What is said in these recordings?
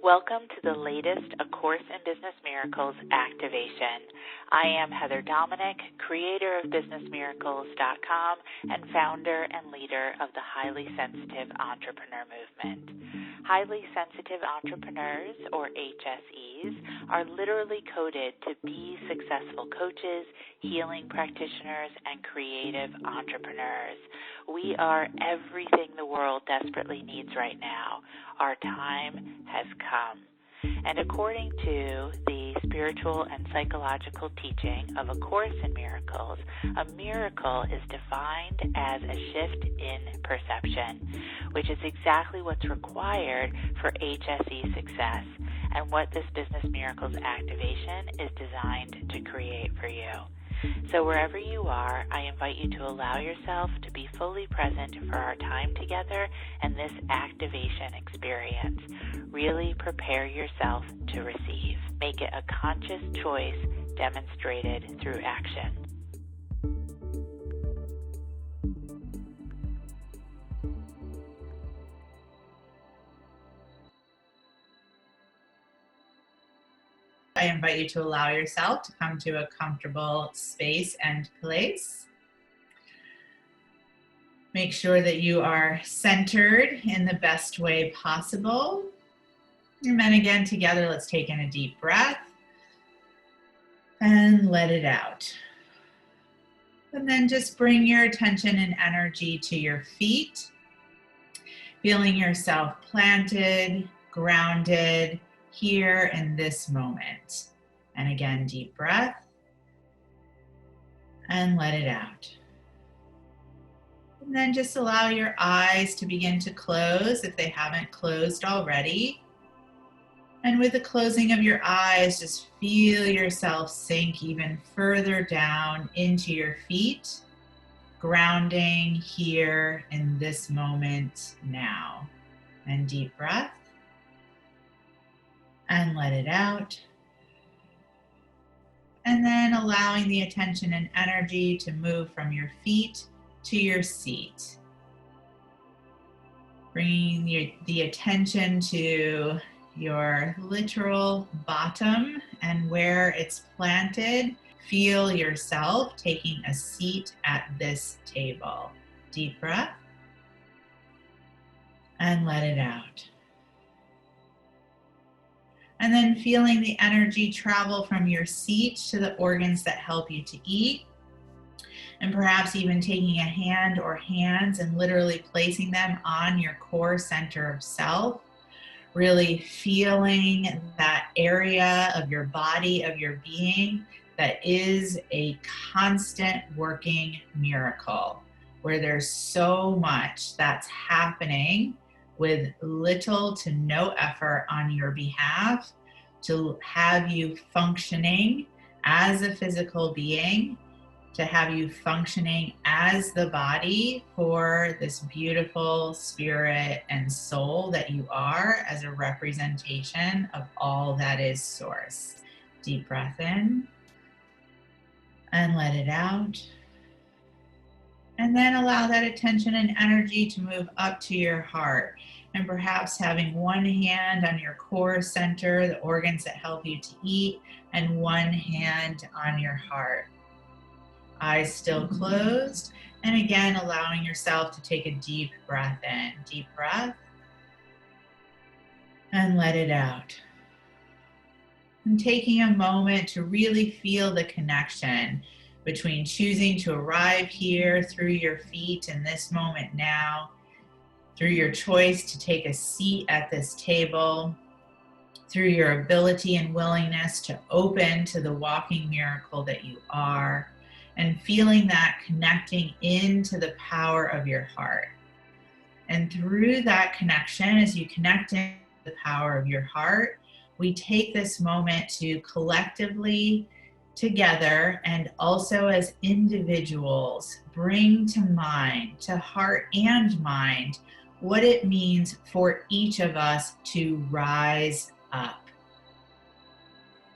Welcome to the latest A Course in Business Miracles activation. I am Heather Dominic, creator of BusinessMiracles.com and founder and leader of the Highly Sensitive Entrepreneur Movement. Highly Sensitive Entrepreneurs, or HSEs, are literally coded to be successful coaches, healing practitioners, and creative entrepreneurs. We are everything the world desperately needs right now. Our time has come. And according to the spiritual and psychological teaching of A Course in Miracles, a miracle is defined as a shift in perception, which is exactly what's required for HSE success and what this Business Miracles activation is designed to create for you. So wherever you are, I invite you to allow yourself to be fully present for our time together and this activation experience. Really prepare yourself to receive. Make it a conscious choice demonstrated through action. I invite you to allow yourself to come to a comfortable space and place. Make sure that you are centered in the best way possible. And then again, together, let's take in a deep breath and let it out. And then just bring your attention and energy to your feet, feeling yourself planted, grounded, here in this moment. And again, deep breath and let it out. And then just allow your eyes to begin to close if they haven't closed already. And with the closing of your eyes, just feel yourself sink even further down into your feet, grounding here in this moment now. And deep breath. And let it out. And then allowing the attention and energy to move from your feet to your seat. Bringing the attention to your literal bottom and where it's planted. Feel yourself taking a seat at this table. Deep breath. And let it out. And then feeling the energy travel from your seat to the organs that help you to eat. And perhaps even taking a hand or hands and literally placing them on your core center of self. Really feeling that area of your body, of your being, that is a constant working miracle, where there's so much that's happening with little to no effort on your behalf to have you functioning as a physical being, to have you functioning as the body for this beautiful spirit and soul that you are as a representation of all that is source. Deep breath in and let it out. And then allow that attention and energy to move up to your heart. And perhaps having one hand on your core center, the organs that help you to eat, and one hand on your heart. Eyes still closed. And again, allowing yourself to take a deep breath in. Deep breath. And let it out. And taking a moment to really feel the connection between choosing to arrive here through your feet in this moment now, through your choice to take a seat at this table, through your ability and willingness to open to the walking miracle that you are, and feeling that connecting into the power of your heart. And through that connection, as you connect in the power of your heart, we take this moment to collectively together and also as individuals bring to mind, to heart and mind, what it means for each of us to rise up.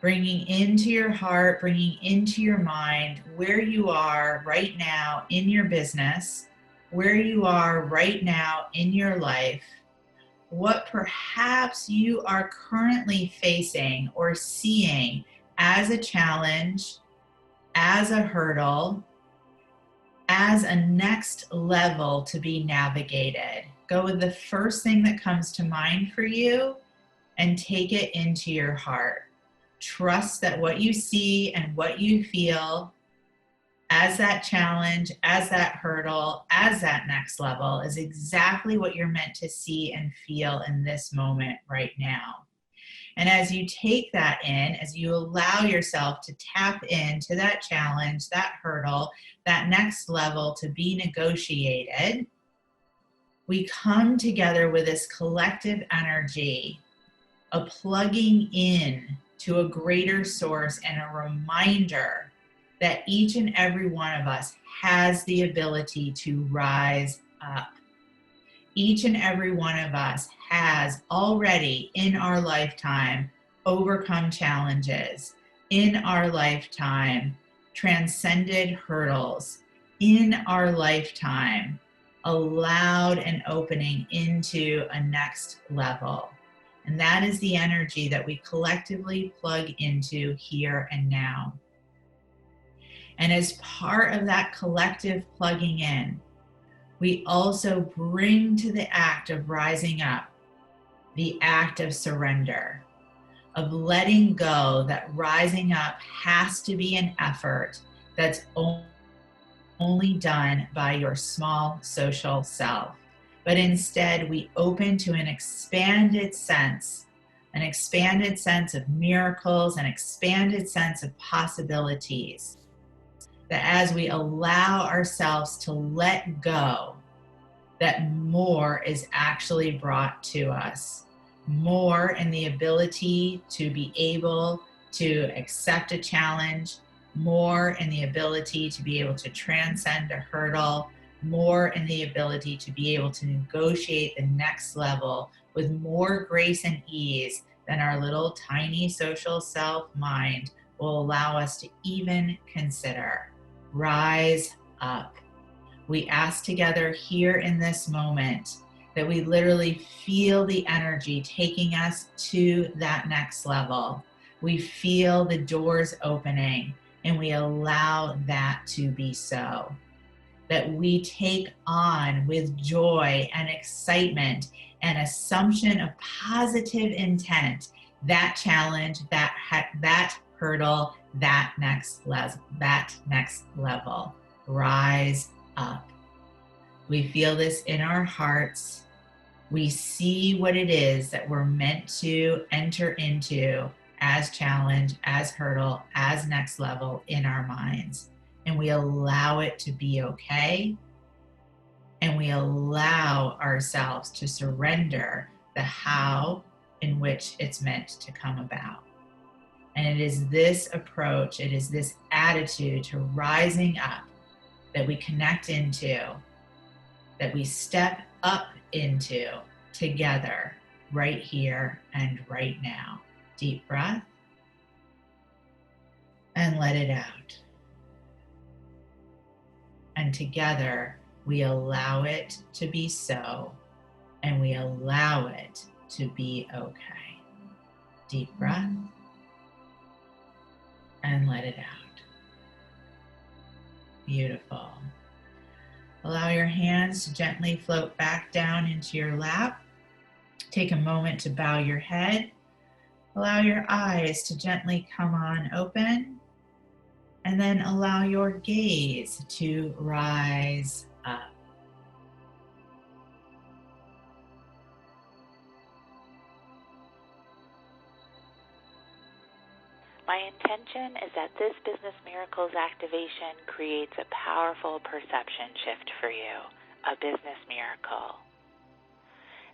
Bringing into your heart, bringing into your mind where you are right now in your business, where you are right now in your life, what perhaps you are currently facing or seeing as a challenge, as a hurdle, as a next level to be navigated. Go with the first thing that comes to mind for you and take it into your heart. Trust that what you see and what you feel as that challenge, as that hurdle, as that next level is exactly what you're meant to see and feel in this moment right now. And as you take that in, as you allow yourself to tap into that challenge, that hurdle, that next level to be negotiated, we come together with this collective energy, a plugging in to a greater source and a reminder that each and every one of us has the ability to rise up. Each and every one of us has already in our lifetime overcome challenges, in our lifetime transcended hurdles, in our lifetime allowed an opening into a next level. And that is the energy that we collectively plug into here and now. And as part of that collective plugging in, we also bring to the act of rising up the act of surrender, of letting go that rising up has to be an effort that's only done by your small social self. But instead, we open to an expanded sense of miracles, an expanded sense of possibilities. That as we allow ourselves to let go, that more is actually brought to us. More in the ability to be able to accept a challenge, more in the ability to be able to transcend a hurdle, more in the ability to be able to negotiate the next level with more grace and ease than our little tiny social self mind will allow us to even consider. Rise up. We ask together here in this moment that we literally feel the energy taking us to that next level. We feel the doors opening and we allow that to be so. That we take on with joy and excitement and assumption of positive intent that challenge, that hurdle, that next level. Rise up. We feel this in our hearts. We see what it is that we're meant to enter into as challenge, as hurdle, as next level in our minds. And we allow it to be okay. And we allow ourselves to surrender the how in which it's meant to come about. And it is this approach, it is this attitude to rising up that we connect into, that we step up into together right here and right now. Deep breath and let it out. And together we allow it to be so, and we allow it to be okay. Deep breath and let it out. Beautiful. Allow your hands to gently float back down into your lap. Take a moment to bow your head. Allow your eyes to gently come on open. And then allow your gaze to rise up. My intention is that this Business Miracles activation creates a powerful perception shift for you, a business miracle.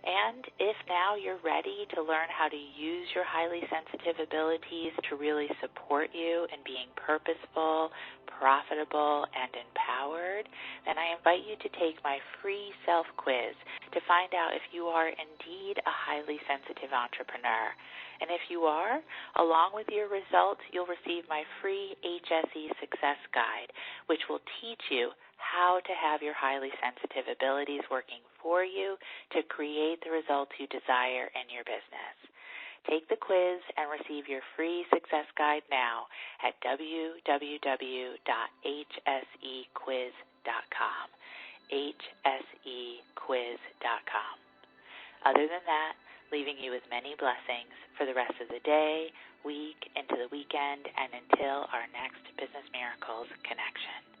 And if now you're ready to learn how to use your highly sensitive abilities to really support you in being purposeful, profitable, and empowered, then I invite you to take my free self-quiz to find out if you are indeed a highly sensitive entrepreneur. And if you are, along with your results, you'll receive my free HSE Success Guide, which will teach you how to have your highly sensitive abilities working for you to create the results you desire in your business. Take the quiz and receive your free success guide now at www.hsequiz.com. hsequiz.com. Other than that, leaving you with many blessings for the rest of the day, week, into the weekend, and until our next Business Miracles connection.